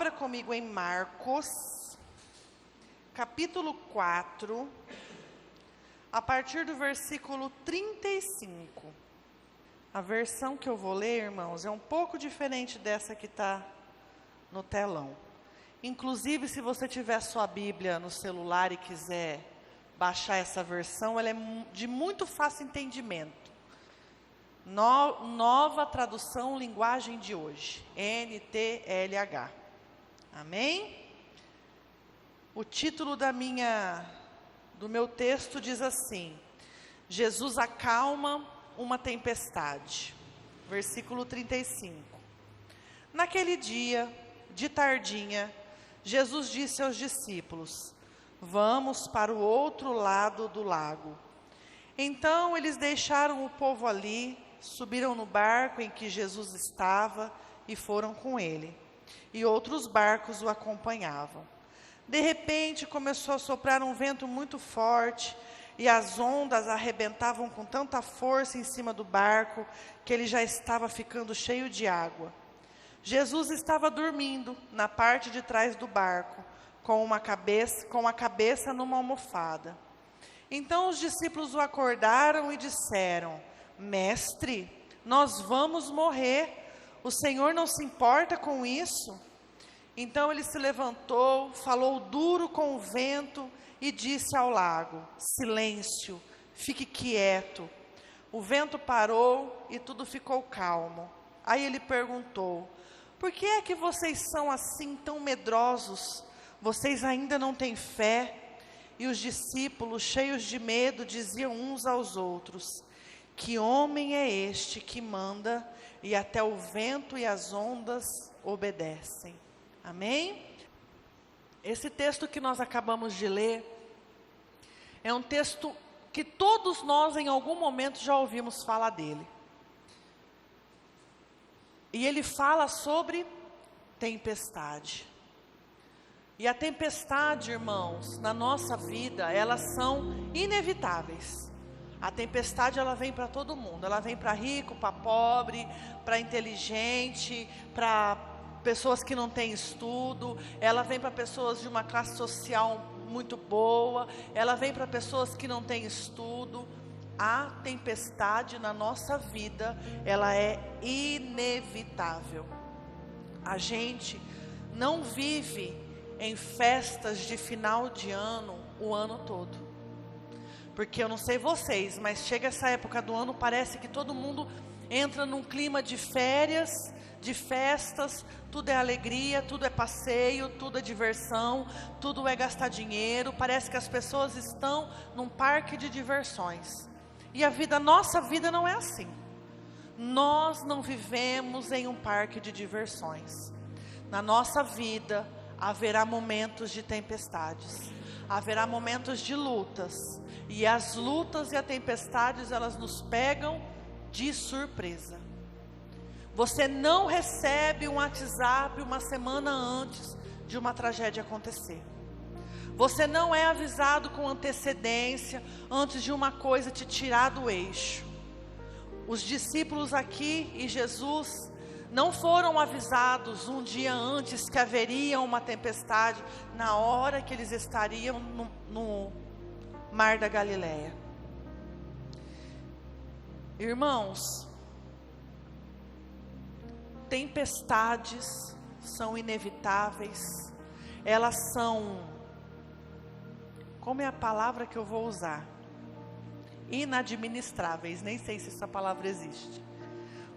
Abra comigo em Marcos, capítulo 4, a partir do versículo 35. A versão que eu vou ler, irmãos, é um pouco diferente dessa que está no telão. Inclusive, se você tiver sua Bíblia no celular e quiser baixar essa versão, ela é de muito fácil entendimento. Nova tradução, linguagem de hoje, NTLH. Amém? O título do meu texto diz assim: Jesus acalma uma tempestade. Versículo 35. Naquele dia, de tardinha, Jesus disse aos discípulos: vamos para o outro lado do lago. Então eles deixaram o povo ali, subiram no barco em que Jesus estava e foram com ele. E outros barcos o acompanhavam. De repente começou a soprar um vento muito forte, e as ondas arrebentavam com tanta força em cima do barco, que ele já estava ficando cheio de água. Jesus estava dormindo na parte de trás do barco, com a cabeça numa almofada. Então os discípulos o acordaram e disseram: Mestre, nós vamos morrer. O Senhor não se importa com isso? Então ele se levantou, falou duro com o vento e disse ao lago: silêncio, fique quieto. O vento parou e tudo ficou calmo. Aí ele perguntou: por que é que vocês são assim tão medrosos? Vocês ainda não têm fé? E os discípulos, cheios de medo, diziam uns aos outros: que homem é este que manda e até o vento e as ondas obedecem? Amém? Esse texto que nós acabamos de ler é um texto que todos nós em algum momento já ouvimos falar dele. E ele fala sobre tempestade. E a tempestade, irmãos, na nossa vida, elas são inevitáveis. A tempestade, ela vem para todo mundo. Ela vem para rico, para pobre, para inteligente, para pessoas que não têm estudo. Ela vem para pessoas de uma classe social muito boa. Ela vem para pessoas que não têm estudo. A tempestade na nossa vida, ela é inevitável. A gente não vive em festas de final de ano o ano todo. Porque eu não sei vocês, mas chega essa época do ano, parece que todo mundo entra num clima de férias, de festas, tudo é alegria, tudo é passeio, tudo é diversão, tudo é gastar dinheiro. Parece que as pessoas estão num parque de diversões. E nossa vida não é assim. Nós não vivemos em um parque de diversões. Na nossa vida haverá momentos de tempestades, haverá momentos de lutas, e as lutas e as tempestades, elas nos pegam de surpresa. Você não recebe um WhatsApp uma semana antes de uma tragédia acontecer. Você não é avisado com antecedência antes de uma coisa te tirar do eixo. Os discípulos aqui e Jesus não foram avisados um dia antes que haveria uma tempestade, na hora que eles estariam no mar da Galileia. Irmãos, tempestades são inevitáveis, elas são, como é a palavra que eu vou usar? Inadministráveis, nem sei se essa palavra existe.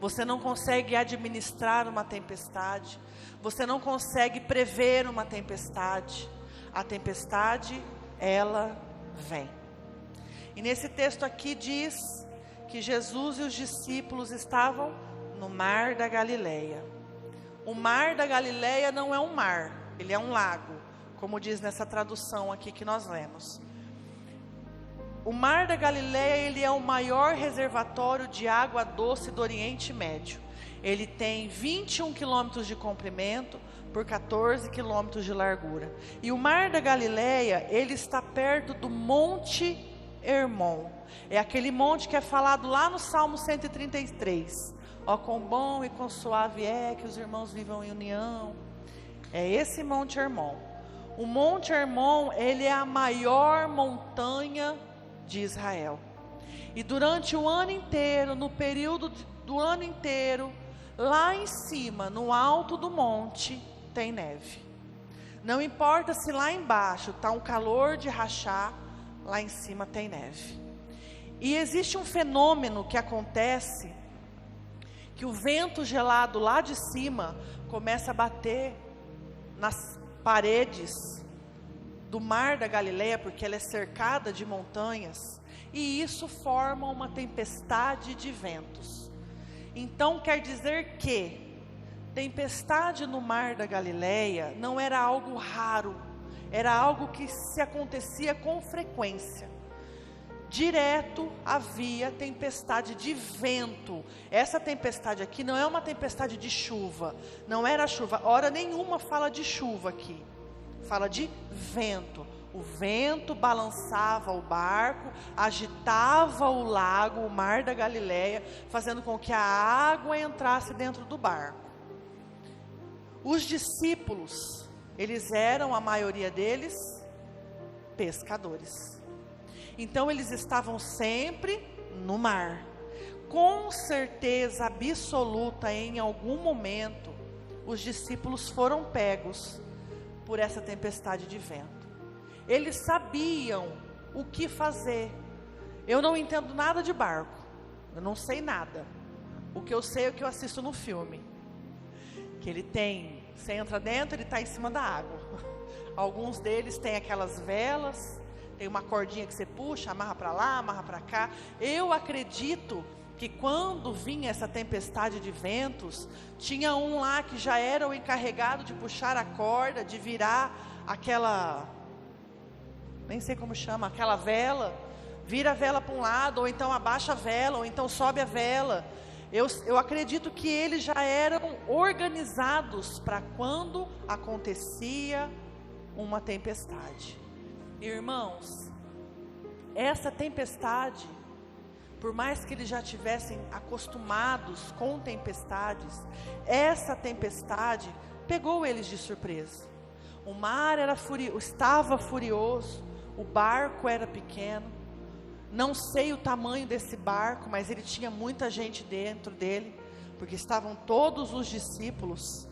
Você não consegue administrar uma tempestade, você não consegue prever uma tempestade. A tempestade, ela vem. E nesse texto aqui diz que Jesus e os discípulos estavam no mar da Galileia. O mar da Galileia não é um mar, ele é um lago, como diz nessa tradução aqui que nós lemos. O mar da Galileia, ele é o maior reservatório de água doce do Oriente Médio. Ele tem 21 quilômetros de comprimento por 14 quilômetros de largura. E o mar da Galileia, ele está perto do Monte Hermon. É aquele monte que é falado lá no Salmo 133. Ó, quão bom e quão suave é que os irmãos vivam em união. É esse Monte Hermon. O Monte Hermon, ele é a maior montanha de Israel. E durante o ano inteiro, no período do ano inteiro, lá em cima, no alto do monte, tem neve. Não importa se lá embaixo está um calor de rachar, lá em cima tem neve. E existe um fenômeno que acontece, que o vento gelado lá de cima começa a bater nas paredes do mar da Galileia, porque ela é cercada de montanhas, e isso forma uma tempestade de ventos. Então quer dizer que tempestade no mar da Galileia não era algo raro, era algo que se acontecia com frequência. Direto havia tempestade de vento. Essa tempestade aqui não é uma tempestade de chuva, não era chuva, hora nenhuma fala de chuva aqui, fala de vento. O vento balançava o barco, agitava o lago, o mar da Galileia, fazendo com que a água entrasse dentro do barco. Os discípulos, eles eram, a maioria deles, pescadores. Então eles estavam sempre no mar. Com certeza absoluta, em algum momento, os discípulos foram pegos por essa tempestade de vento. Eles sabiam o que fazer. Eu não entendo nada de barco, eu não sei nada. O que eu sei é o que eu assisto no filme. Que ele tem, você entra dentro, ele está em cima da água. Alguns deles têm aquelas velas, tem uma cordinha que você puxa, amarra para lá, amarra para cá. Eu acredito que quando vinha essa tempestade de ventos, tinha um lá que já era o encarregado de puxar a corda, de virar aquela, nem sei como chama, aquela vela, vira a vela para um lado, ou então abaixa a vela, ou então sobe a vela. Eu acredito que eles já eram organizados para quando acontecia uma tempestade. Irmãos, essa tempestade, por mais que eles já tivessem acostumados com tempestades, essa tempestade pegou eles de surpresa. O mar estava furioso, o barco era pequeno. Não sei o tamanho desse barco, mas ele tinha muita gente dentro dele, porque estavam todos os discípulos,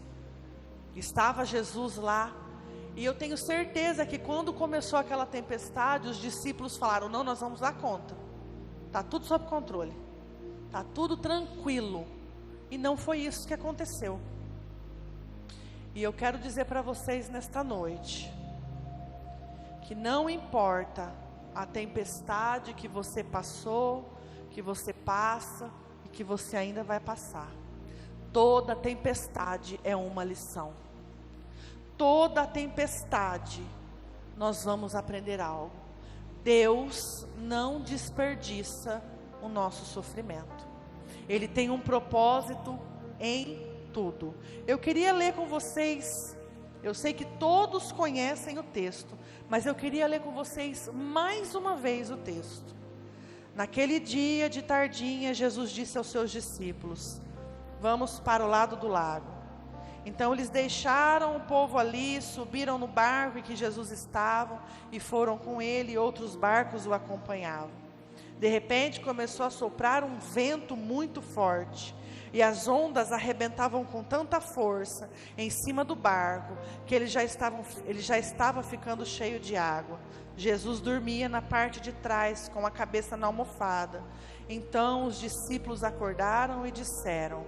estava Jesus lá. E eu tenho certeza que quando começou aquela tempestade, os discípulos falaram: não, nós vamos dar conta, está tudo sob controle, está tudo tranquilo. E não foi isso que aconteceu. E eu quero dizer para vocês nesta noite, que não importa a tempestade que você passou, que você passa e que você ainda vai passar, toda tempestade é uma lição. Toda tempestade nós vamos aprender algo. Deus não desperdiça o nosso sofrimento. Ele tem um propósito em tudo. Eu queria ler com vocês, eu sei que todos conhecem o texto, mas eu queria ler com vocês mais uma vez o texto. Naquele dia de tardinha, Jesus disse aos seus discípulos: vamos para o lado do lago. Então eles deixaram o povo ali, subiram no barco em que Jesus estava e foram com ele, e outros barcos o acompanhavam. De repente começou a soprar um vento muito forte, e as ondas arrebentavam com tanta força em cima do barco, que ele já estava ficando cheio de água. Jesus dormia na parte de trás, com a cabeça na almofada. Então os discípulos acordaram e disseram: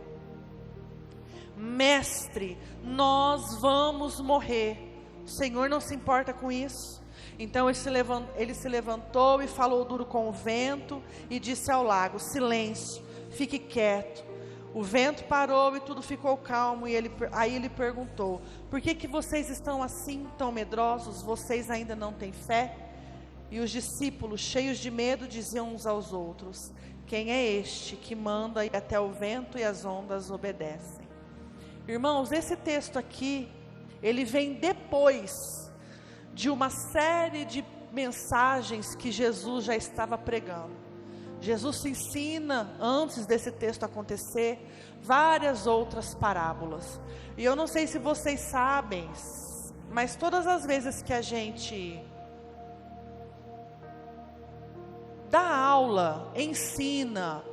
Mestre, nós vamos morrer. O Senhor não se importa com isso? Então ele se levantou e falou duro com o vento e disse ao lago: silêncio, fique quieto. O vento parou e tudo ficou calmo, e aí ele perguntou: por que vocês estão assim tão medrosos? Vocês ainda não têm fé? E os discípulos, cheios de medo, diziam uns aos outros: quem é este que manda ir até o vento e as ondas obedecem? Irmãos, esse texto aqui, ele vem depois de uma série de mensagens que Jesus já estava pregando. Jesus ensina, antes desse texto acontecer, várias outras parábolas. E eu não sei se vocês sabem, mas todas as vezes que a gente dá aula, ensina,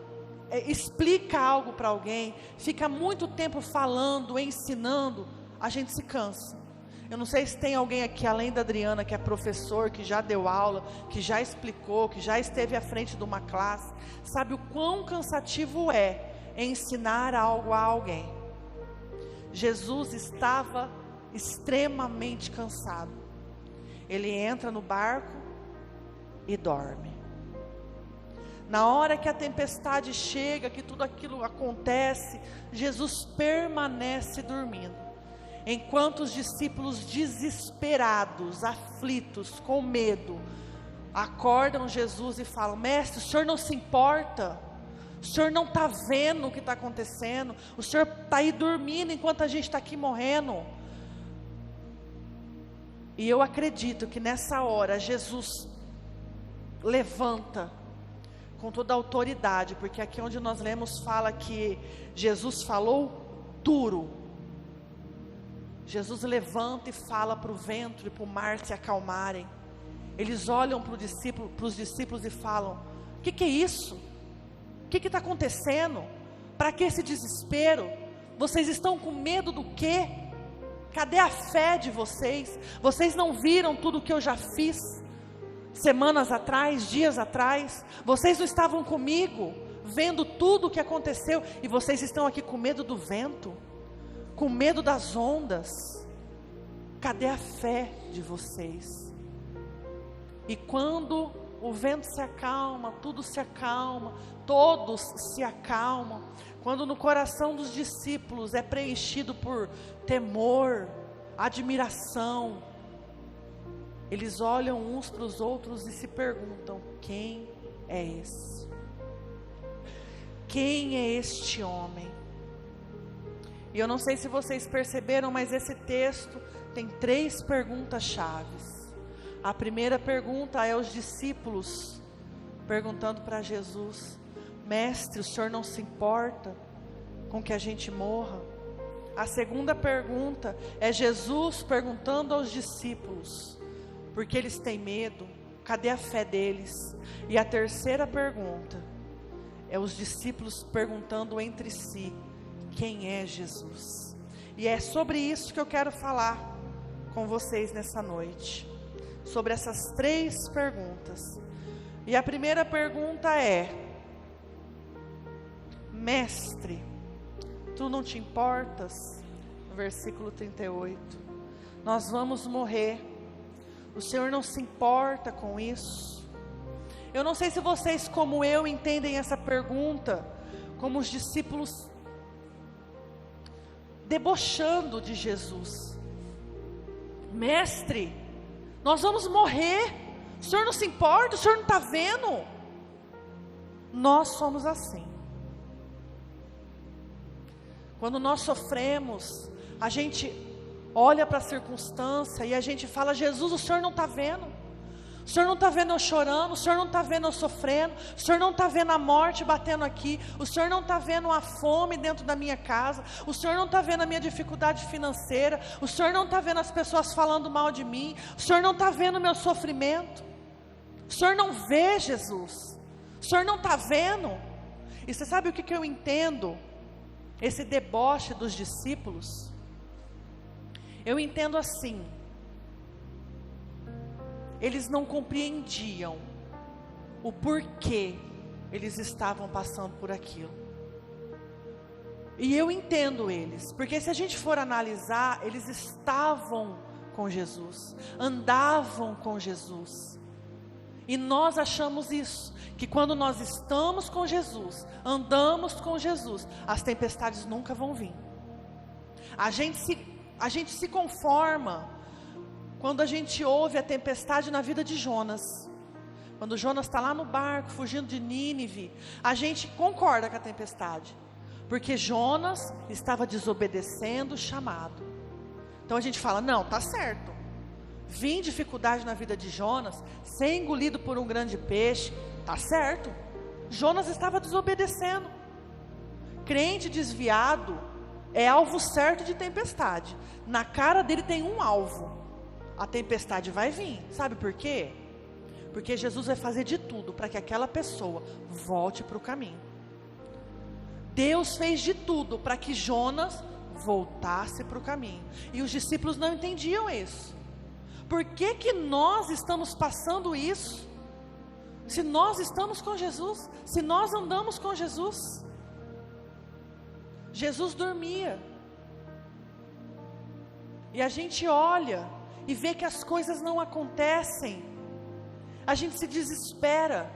explica algo para alguém, fica muito tempo falando, ensinando, a gente se cansa. Eu não sei se tem alguém aqui, além da Adriana, que é professor, que já deu aula, que já explicou, que já esteve à frente de uma classe, sabe o quão cansativo é ensinar algo a alguém. Jesus estava extremamente cansado. Ele entra no barco e dorme. Na hora que a tempestade chega, que tudo aquilo acontece, Jesus permanece dormindo. Enquanto os discípulos desesperados, aflitos, com medo, acordam Jesus e falam: mestre, o senhor não se importa? O senhor não está vendo o que está acontecendo? O senhor está aí dormindo enquanto a gente está aqui morrendo? E eu acredito que nessa hora Jesus levanta com toda a autoridade, porque aqui onde nós lemos fala que Jesus falou duro. Jesus levanta e fala para o vento e para o mar se acalmarem. Eles olham para os discípulos e falam: o que é isso? O que está acontecendo? Para que esse desespero? Vocês estão com medo do quê? Cadê a fé de vocês? Vocês não viram tudo o que eu já fiz semanas atrás, dias atrás? Vocês não estavam comigo, vendo tudo o que aconteceu, e vocês estão aqui com medo do vento, com medo das ondas? Cadê a fé de vocês? E quando o vento se acalma, tudo se acalma, todos se acalmam, quando no coração dos discípulos é preenchido por temor, admiração, eles olham uns para os outros e se perguntam: quem é esse? Quem é este homem? E eu não sei se vocês perceberam, mas esse texto tem 3 perguntas chaves. A primeira pergunta é os discípulos perguntando para Jesus: mestre, o senhor não se importa com que a gente morra? A segunda pergunta é Jesus perguntando aos discípulos, porque eles têm medo, cadê a fé deles? E a terceira pergunta é os discípulos perguntando entre si: quem é Jesus? E é sobre isso que eu quero falar com vocês nessa noite, sobre essas 3 perguntas. E a primeira pergunta é: mestre, tu não te importas? No versículo 38, nós vamos morrer, o Senhor não se importa com isso? Eu não sei se vocês, como eu, entendem essa pergunta como os discípulos debochando de Jesus. Mestre, nós vamos morrer, o Senhor não se importa, o Senhor não está vendo? Nós somos assim. Quando nós sofremos, a gente olha para a circunstância e a gente fala: Jesus, o Senhor não está vendo? O Senhor não está vendo eu chorando? O Senhor não está vendo eu sofrendo? O Senhor não está vendo a morte batendo aqui? O Senhor não está vendo a fome dentro da minha casa? O Senhor não está vendo a minha dificuldade financeira? O Senhor não está vendo as pessoas falando mal de mim? O Senhor não está vendo o meu sofrimento? O Senhor não vê, Jesus? O Senhor não está vendo? E você sabe o que eu entendo? Esse deboche dos discípulos, eu entendo assim: eles não compreendiam o porquê eles estavam passando por aquilo. E eu entendo eles, porque se a gente for analisar, eles estavam com Jesus, andavam com Jesus. E nós achamos isso, que quando nós estamos com Jesus, andamos com Jesus, as tempestades nunca vão vir. A gente se conforma quando a gente ouve a tempestade na vida de Jonas. Quando Jonas está lá no barco, fugindo de Nínive, a gente concorda com a tempestade, porque Jonas estava desobedecendo o chamado. Então a gente fala: não, está certo. Vim dificuldade na vida de Jonas, ser engolido por um grande peixe, está certo. Jonas estava desobedecendo. Crente desviado é alvo certo de tempestade. Na cara dele tem um alvo. A tempestade vai vir. Sabe por quê? Porque Jesus vai fazer de tudo para que aquela pessoa volte para o caminho. Deus fez de tudo para que Jonas voltasse para o caminho. E os discípulos não entendiam isso. Por que que nós estamos passando isso? Se nós estamos com Jesus, se nós andamos com Jesus. Jesus dormia. E a gente olha e vê que as coisas não acontecem. A gente se desespera,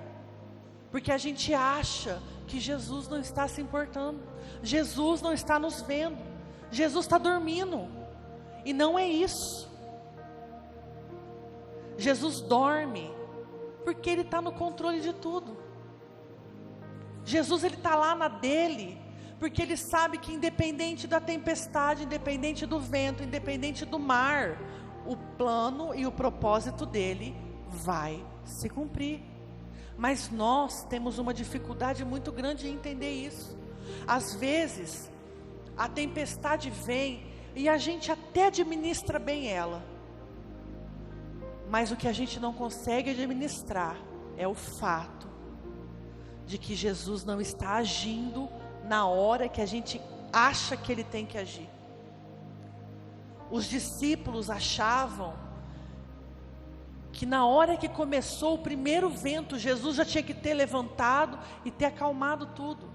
porque a gente acha que Jesus não está se importando. Jesus não está nos vendo. Jesus está dormindo. E não é isso. Jesus dorme porque Ele está no controle de tudo. Jesus, Ele está lá na dele, porque Ele sabe que independente da tempestade, independente do vento, independente do mar, o plano e o propósito dEle vai se cumprir. Mas nós temos uma dificuldade muito grande em entender isso. Às vezes, a tempestade vem e a gente até administra bem ela. Mas o que a gente não consegue administrar é o fato de que Jesus não está agindo na hora que a gente acha que Ele tem que agir. Os discípulos achavam que na hora que começou o primeiro vento, Jesus já tinha que ter levantado e ter acalmado tudo.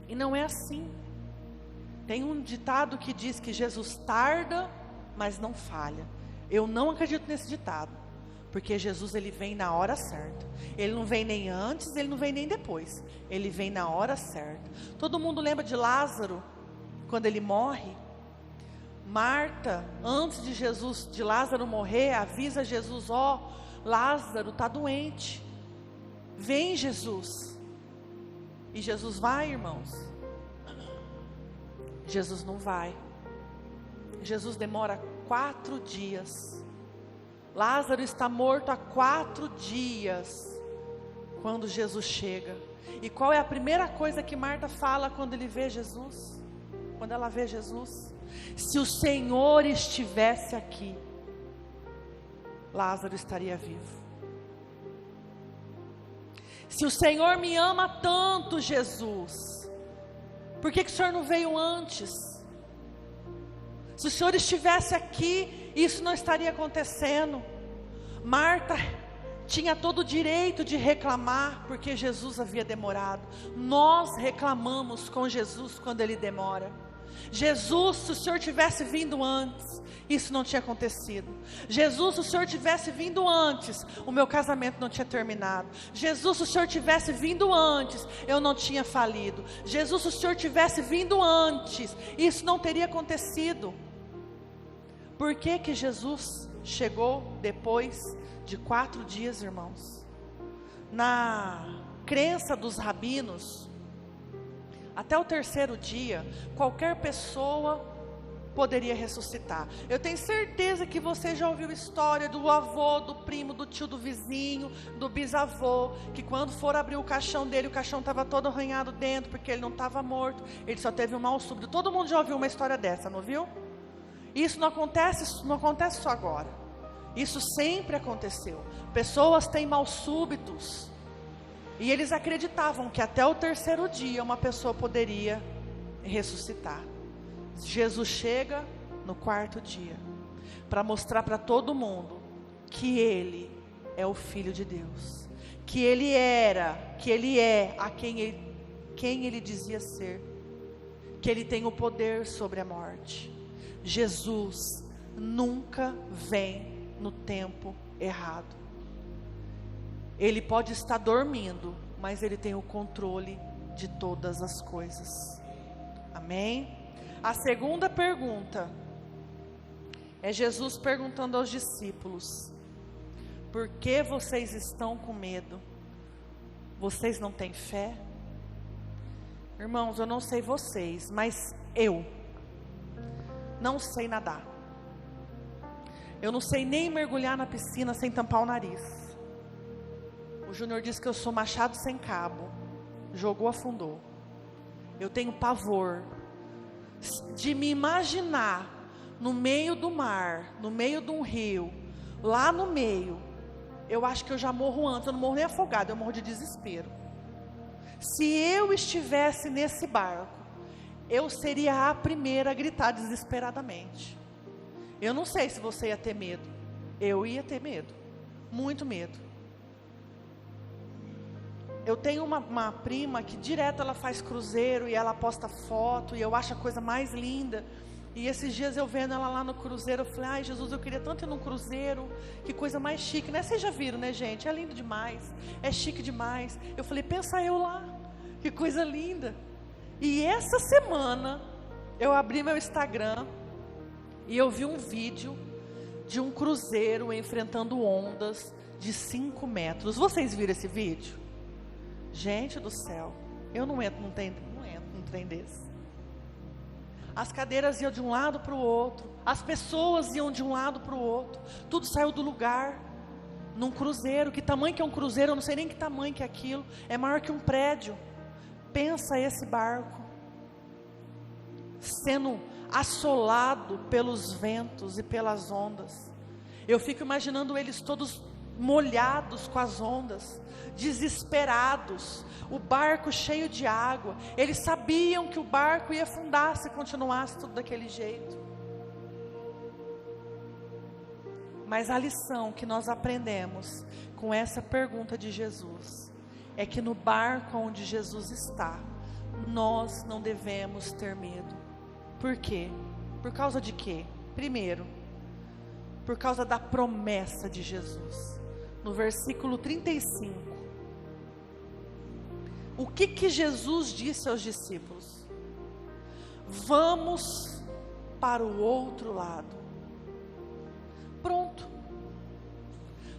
E não é assim. Tem um ditado que diz que Jesus tarda, mas não falha. Eu não acredito nesse ditado, porque Jesus, Ele vem na hora certa. Ele não vem nem antes, Ele não vem nem depois. Ele vem na hora certa. Todo mundo lembra de Lázaro, quando ele morre? Marta, antes de Lázaro morrer, avisa Jesus: ó, Lázaro está doente, vem Jesus. E Jesus vai, irmãos? Jesus não vai. Jesus demora 4 dias. Lázaro está morto há 4 dias quando Jesus chega. E qual é a primeira coisa que Marta fala quando ele vê Jesus? Quando ela vê Jesus? Se o Senhor estivesse aqui, Lázaro estaria vivo. Se o Senhor me ama tanto, Jesus, por que o Senhor não veio antes? Se o Senhor estivesse aqui, isso não estaria acontecendo. Marta tinha todo o direito de reclamar, porque Jesus havia demorado. Nós reclamamos com Jesus quando Ele demora. Jesus, se o Senhor tivesse vindo antes, isso não tinha acontecido. Jesus, se o Senhor tivesse vindo antes, o meu casamento não tinha terminado. Jesus, se o Senhor tivesse vindo antes, eu não tinha falido. Jesus, se o Senhor tivesse vindo antes, isso não teria acontecido. Por que que Jesus chegou depois de 4 dias, irmãos? Na crença dos rabinos, até o 3º dia, qualquer pessoa poderia ressuscitar. Eu tenho certeza que você já ouviu história do avô, do primo, do tio, do vizinho, do bisavô, que quando for abrir o caixão dele, o caixão estava todo arranhado dentro, porque ele não estava morto, ele só teve um mal súbito. Todo mundo já ouviu uma história dessa, não viu? Isso não acontece só agora. Isso sempre aconteceu. Pessoas têm mal súbitos, e eles acreditavam que até o 3º dia uma pessoa poderia ressuscitar. Jesus chega no 4º dia para mostrar para todo mundo que Ele é o Filho de Deus, que Ele é a quem Ele dizia ser, que Ele tem o poder sobre a morte. Jesus nunca vem no tempo errado. Ele pode estar dormindo, mas Ele tem o controle de todas as coisas. Amém? A segunda pergunta é Jesus perguntando aos discípulos: por que vocês estão com medo? Vocês não têm fé? Irmãos, eu não sei vocês, mas eu não sei nadar. Eu não sei nem mergulhar na piscina sem tampar o nariz. O Júnior disse que eu sou machado sem cabo. Jogou, afundou. Eu tenho pavor de me imaginar no meio do mar, no meio de um rio, lá no meio. Eu acho que eu já morro antes, eu não morro nem afogado, eu morro de desespero. Se eu estivesse nesse barco, eu seria a primeira a gritar desesperadamente. Eu não sei se você ia ter medo. Eu ia ter medo, muito medo. Eu tenho uma prima que direto ela faz cruzeiro e ela posta foto e eu acho a coisa mais linda. E esses dias eu vendo ela lá no cruzeiro, eu falei, ai Jesus, eu queria tanto ir num cruzeiro, que coisa mais chique, né? Vocês já viram, né, gente? É lindo demais, é chique demais. Eu falei, pensa eu lá, que coisa linda. E essa semana, eu abri meu Instagram e eu vi um vídeo de um cruzeiro enfrentando ondas de 5 metros. Vocês viram esse vídeo? Gente do céu, eu não entro num trem desse. As cadeiras iam de um lado para o outro, as pessoas iam de um lado para o outro, tudo saiu do lugar, num cruzeiro. Que tamanho que é um cruzeiro? Eu não sei nem que tamanho que é aquilo, é maior que um prédio. Pensa esse barco, sendo assolado pelos ventos e pelas ondas. Eu fico imaginando eles todos molhados com as ondas, desesperados, o barco cheio de água. Eles sabiam que o barco ia afundar se continuasse tudo daquele jeito. Mas a lição que nós aprendemos com essa pergunta de Jesus é que no barco onde Jesus está, nós não devemos ter medo. Por quê? Por causa de quê? Primeiro, por causa da promessa de Jesus. No versículo 35, o que Jesus disse aos discípulos? Vamos para o outro lado. Pronto.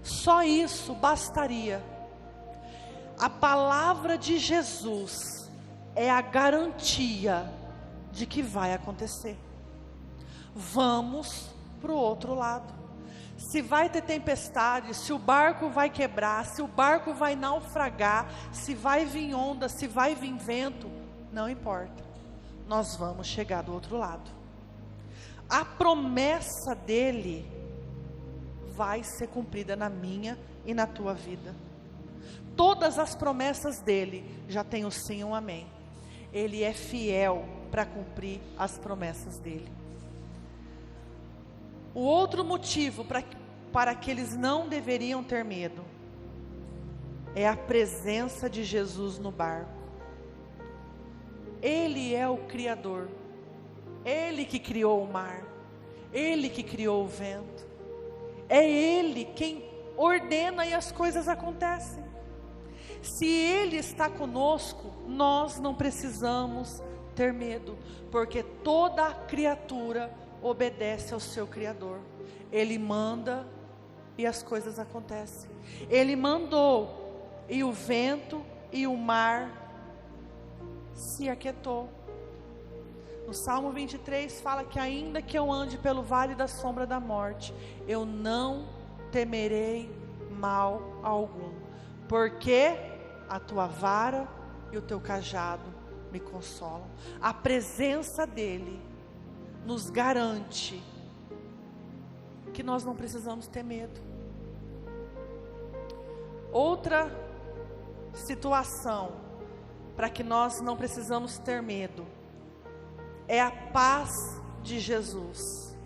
Só isso bastaria. A palavra de Jesus é a garantia de que vai acontecer. Vamos para o outro lado. Se vai ter tempestade, se o barco vai quebrar, se o barco vai naufragar, se vai vir onda, se vai vir vento, não importa. Nós vamos chegar do outro lado. A promessa dele vai ser cumprida na minha e na tua vida. Todas as promessas dele já tem o sim e o amém. Ele é fiel para cumprir as promessas dele. O outro motivo para que eles não deveriam ter medo é a presença de Jesus no barco. Ele é o Criador, Ele que criou o mar, Ele que criou o vento, é Ele quem ordena e as coisas acontecem. Se Ele está conosco, nós não precisamos ter medo, porque toda criatura obedece ao seu Criador. Ele manda e as coisas acontecem. Ele mandou e o vento e o mar se aquietou. No Salmo 23 fala que ainda que eu ande pelo vale da sombra da morte, eu não temerei mal algum, porque a tua vara e o teu cajado me consolam. A presença dele nos garante que nós não precisamos ter medo. Outra situação para que nós não precisamos ter medo é a paz de Jesus.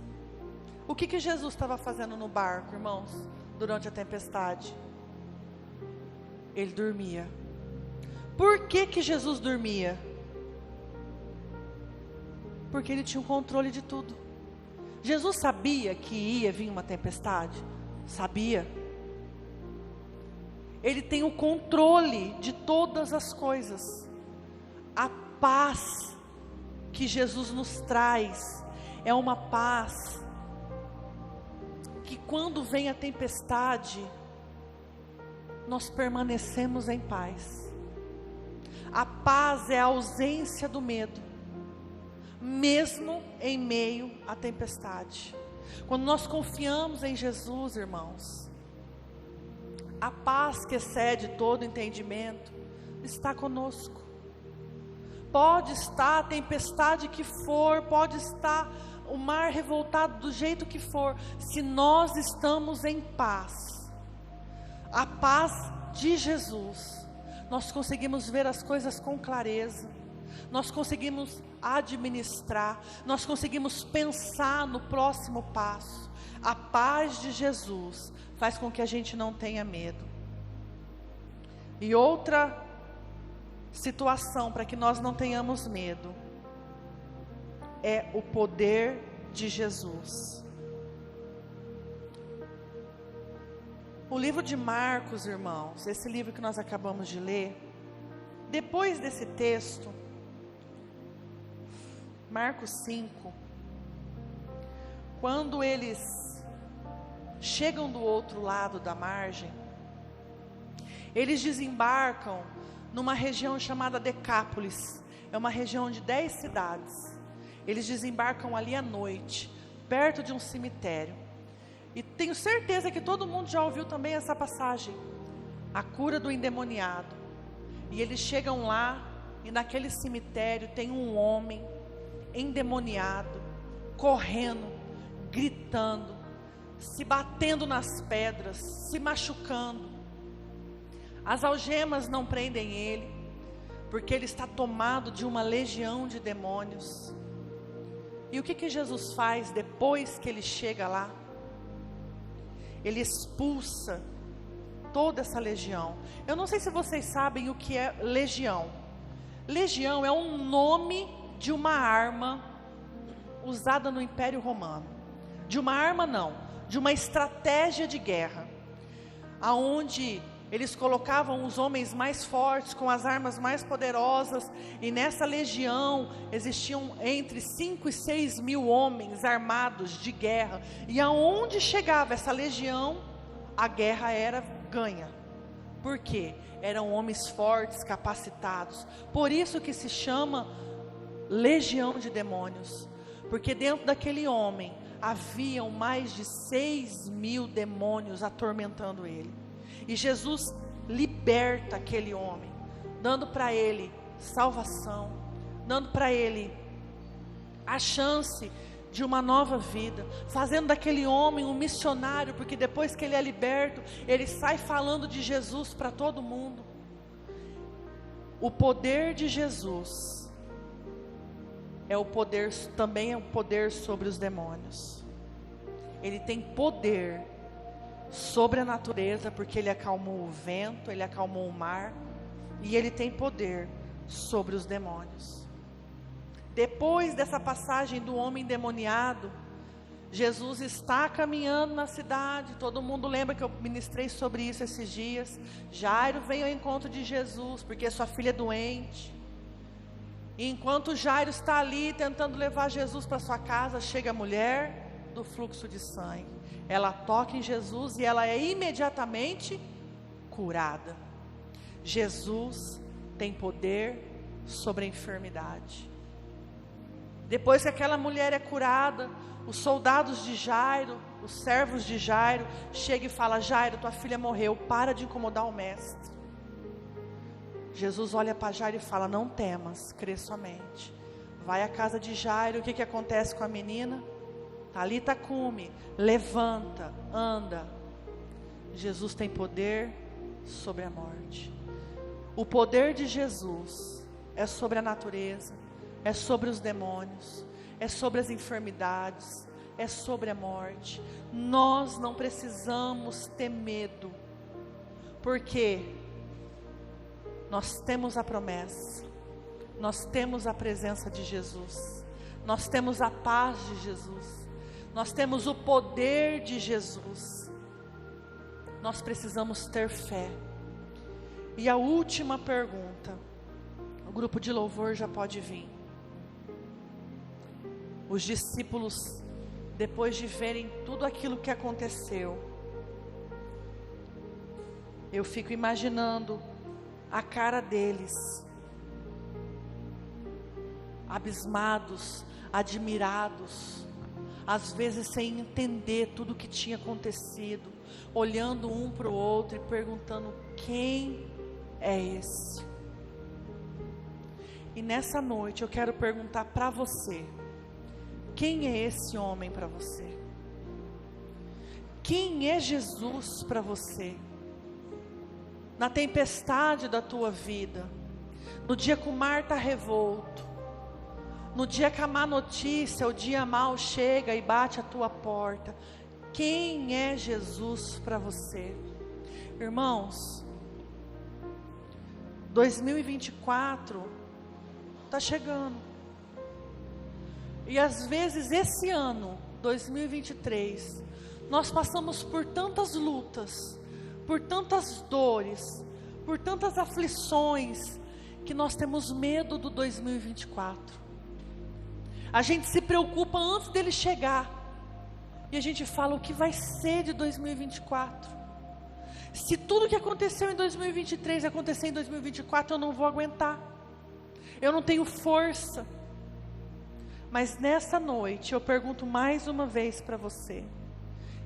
O que Jesus estava fazendo no barco, irmãos, durante a tempestade? Ele dormia. Por que Jesus dormia? Porque ele tinha o controle de tudo. Jesus sabia que ia vir uma tempestade? Sabia. Ele tem o controle de todas as coisas. A paz que Jesus nos traz é uma paz que quando vem a tempestade, nós permanecemos em paz. A paz é a ausência do medo, mesmo em meio à tempestade. Quando nós confiamos em Jesus, irmãos, a paz que excede todo entendimento está conosco. Pode estar a tempestade que for, pode estar o mar revoltado do jeito que for, se nós estamos em paz, a paz de Jesus, nós conseguimos ver as coisas com clareza, nós conseguimos administrar, nós conseguimos pensar no próximo passo. A paz de Jesus faz com que a gente não tenha medo. E outra situação para que nós não tenhamos medo é o poder de Jesus. O livro de Marcos, irmãos, esse livro que nós acabamos de ler, depois desse texto, Marcos 5, quando eles chegam do outro lado da margem, eles desembarcam numa região chamada Decápolis. É uma região de 10 cidades. Eles desembarcam ali à noite, perto de um cemitério. E tenho certeza que todo mundo já ouviu também essa passagem, a cura do endemoniado. E eles chegam lá, e naquele cemitério tem um homem endemoniado, correndo, gritando, se batendo nas pedras, se machucando. As algemas não prendem ele, porque ele está tomado de uma legião de demônios. E o que Jesus faz depois que ele chega lá? Ele expulsa toda essa legião. Eu não sei se vocês sabem o que é legião. Legião é um nome de uma arma usada no Império Romano. De uma arma não, de uma estratégia de guerra, aonde eles colocavam os homens mais fortes, com as armas mais poderosas, e nessa legião existiam entre 5 e 6 mil homens armados de guerra, e aonde chegava essa legião, a guerra era ganha. Por quê? Eram homens fortes, capacitados. Por isso que se chama legião de demônios, porque dentro daquele homem haviam mais de 6 mil demônios atormentando ele. E Jesus liberta aquele homem, dando para ele salvação, dando para ele a chance de uma nova vida, fazendo daquele homem um missionário, porque depois que ele é liberto, ele sai falando de Jesus para todo mundo. O poder de Jesus é o poder, também é o poder sobre os demônios. Ele tem poder sobre a natureza, porque ele acalmou o vento, ele acalmou o mar, e ele tem poder sobre os demônios. Depois dessa passagem do homem endemoniado, Jesus está caminhando na cidade. Todo mundo lembra que eu ministrei sobre isso esses dias. Jairo veio ao encontro de Jesus, porque sua filha é doente. E enquanto Jairo está ali tentando levar Jesus para sua casa, chega a mulher do fluxo de sangue. Ela toca em Jesus e ela é imediatamente curada. Jesus tem poder sobre a enfermidade. Depois que aquela mulher é curada, os soldados de Jairo, os servos de Jairo, chegam e falam: Jairo, tua filha morreu, para de incomodar o mestre. Jesus olha para Jairo e fala: não temas, crê somente. Vai à casa de Jairo. O que acontece com a menina? Talita cumi, levanta, anda. Jesus tem poder sobre a morte. O poder de Jesus é sobre a natureza, é sobre os demônios, é sobre as enfermidades, é sobre a morte. Nós não precisamos ter medo, porque nós temos a promessa, nós temos a presença de Jesus, nós temos a paz de Jesus, nós temos o poder de Jesus. Nós precisamos ter fé. E a última pergunta, o grupo de louvor já pode vir. Os discípulos, depois de verem tudo aquilo que aconteceu, eu fico imaginando a cara deles, abismados, admirados, às vezes sem entender tudo o que tinha acontecido, olhando um para o outro e perguntando: quem é esse? E nessa noite eu quero perguntar para você: quem é esse homem para você? Quem é Jesus para você? Na tempestade da tua vida, no dia que o mar está revolto, no dia que a má notícia, o dia mau chega e bate à tua porta, quem é Jesus para você? Irmãos, 2024 está chegando. E às vezes esse ano, 2023, nós passamos por tantas lutas, por tantas dores, por tantas aflições, que nós temos medo do 2024. A gente se preocupa antes dele chegar, e a gente fala: o que vai ser de 2024? Se tudo que aconteceu em 2023 acontecer em 2024, eu não vou aguentar, eu não tenho força. Mas nessa noite eu pergunto mais uma vez para você: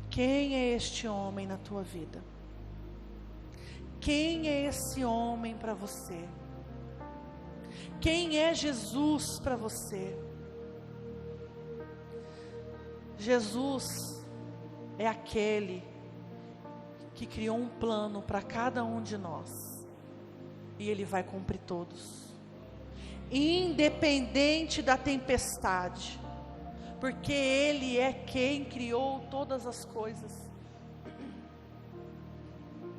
quem é este homem na tua vida? Quem é esse homem para você? Quem é Jesus para você? Jesus é aquele que criou um plano para cada um de nós, e Ele vai cumprir todos, independente da tempestade, porque Ele é quem criou todas as coisas.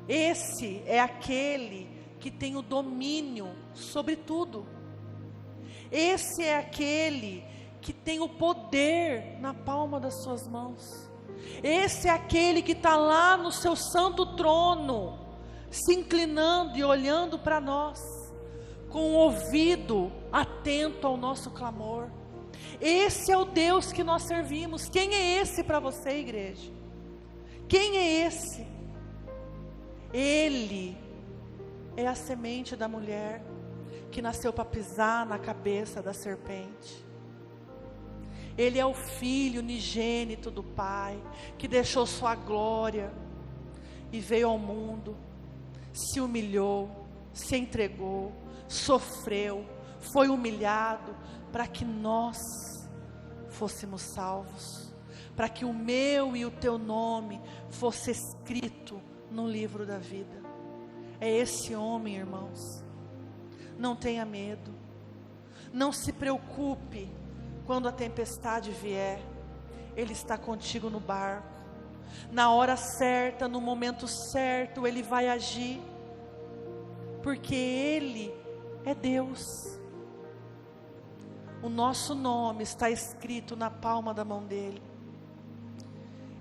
Esse é aquele que tem o domínio sobre tudo. Esse é aquele que tem o poder na palma das suas mãos. Esse é aquele que está lá no seu santo trono, se inclinando e olhando para nós, com o ouvido atento ao nosso clamor. Esse é o Deus que nós servimos. Quem é esse para você, igreja? Quem é esse? Ele é a semente da mulher que nasceu para pisar na cabeça da serpente. Ele é o Filho unigênito do Pai, que deixou sua glória e veio ao mundo, se humilhou, se entregou, sofreu, foi humilhado, para que nós fôssemos salvos, para que o meu e o teu nome fosse escrito no livro da vida. É esse homem, irmãos. Não tenha medo, não se preocupe quando a tempestade vier. Ele está contigo no barco, na hora certa, no momento certo, Ele vai agir, porque Ele é Deus. O nosso nome está escrito na palma da mão dEle.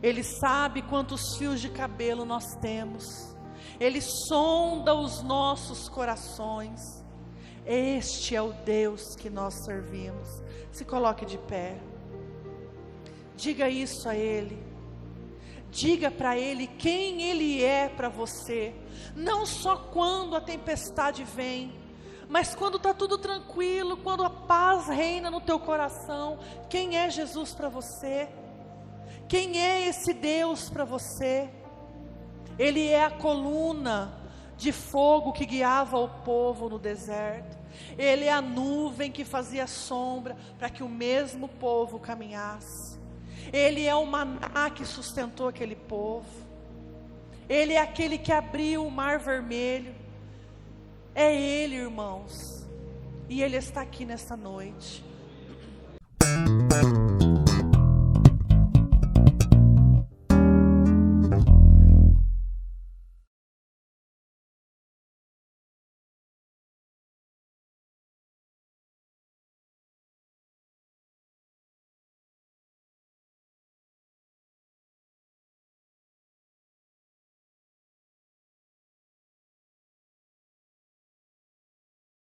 Ele sabe quantos fios de cabelo nós temos, Ele sonda os nossos corações. Este é o Deus que nós servimos. Se coloque de pé, diga isso a Ele, diga para Ele quem Ele é para você, não só quando a tempestade vem, mas quando está tudo tranquilo, quando a paz reina no teu coração. Quem é Jesus para você? Quem é esse Deus para você? Ele é a coluna de fogo que guiava o povo no deserto. Ele é a nuvem que fazia sombra para que o mesmo povo caminhasse. Ele é o maná que sustentou aquele povo. Ele é aquele que abriu o mar vermelho. É Ele, irmãos. E Ele está aqui nessa noite.